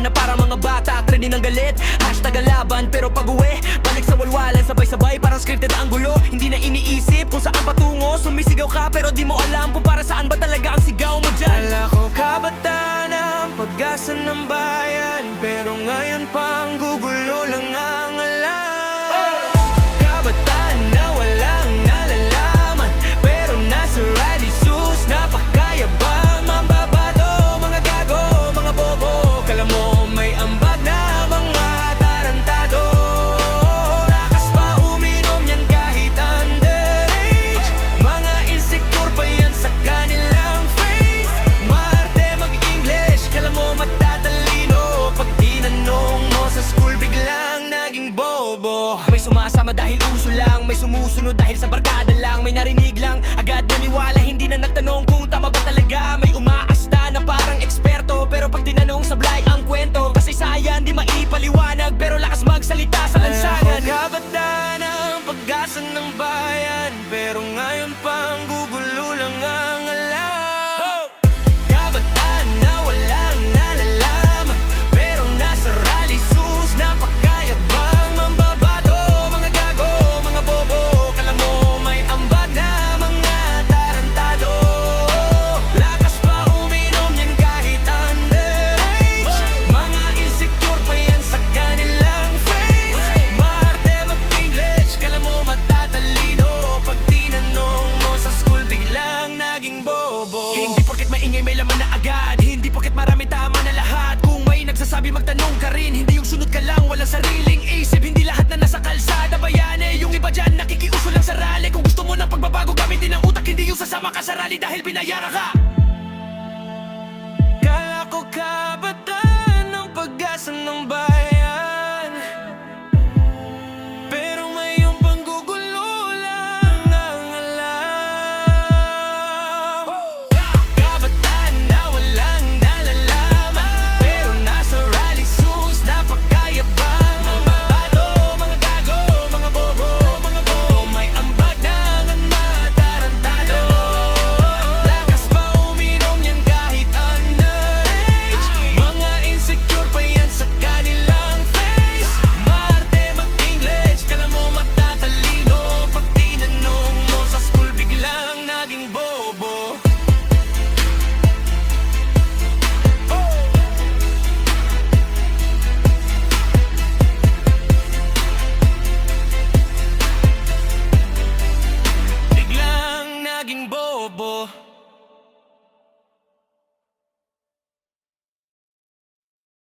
na para mga bata, trending ng galit, hashtag ang laban. Pero pag uwi, balik sa walwalan, sabay-sabay parang scripted ang gulo. Hindi na iniisip kung saan patungo, sumisigaw ka pero di mo alam kung para saan ba talaga ang sigaw mo dyan. Kala ko kabataan ang pag-asa ng bayan, pero ngayon pang gugulo lang ang alam. Kabataan na walang nalalaman, pero nasa rally shoes, napakayabang. Mambabato, mga gago, mga bobo, kala mo may ambag na mga tarantado. Lakas pa uminom yan kahit underage, mga insecure pa yan sa kanilang face. Maarte mag-English, kala mo matatalino, pag tinanong mo sa school biglang naging bobo. May sumasama dahil uso lang, may sumusunod dahil sa barkada lang, may narinig lang, agad naniwala, hindi na nagtanong kung tama ba talaga. May umaasta na parang eksperto, pero pag tinanong sablay ang kwento, kasaysayan di maipaliwanag, pero lakas magsalita sa lansangan. Kabataan ang pag-asa ng bayan, pero ngayon pang gugulo lang ang alam. Kabataan na walang nalalaman, pero nasa rally shoes, napakayabang. Mambabato, mga gago, mga bobo, kala mo may ambag na mga tarantado. Lakas pa uminom yan kahit underage, mga insecure pa yan sa kanilang face. Maarte mag-English, kala mo matatalino, pag tinanong mo sa school biglang naging bobo. Hindi porket maingay may laman na agad, hindi porket marami tama na lahat. Kung may nagsasabi magtanong ka rin, hindi yung sunod ka lang, walang sariling isip. Hindi lahat na nasa kalsada bayane, yung iba dyan nakikiuso lang sa rally. Kung gusto mo ng pagbabago, gamitin ang utak, hindi yung sasama ka sa rally dahil binayaran ka. Kala ko kabataan ng pag-asa ng bayan, pero ngayong panggugulo lang ang alam. Kabataan na walang nalalaman, pero nasa rally shoes, napakayabang. Mambabato, mga gago, mga bobo, may ambag na ng matarantado. Lakas pa uminom yan kahit underage, mga insecure pa yan sa kanilang face. Maarte mag-English, kala mo matatalino, pag tinanong mo sa school biglang naging bobo. Biglang naging bobo.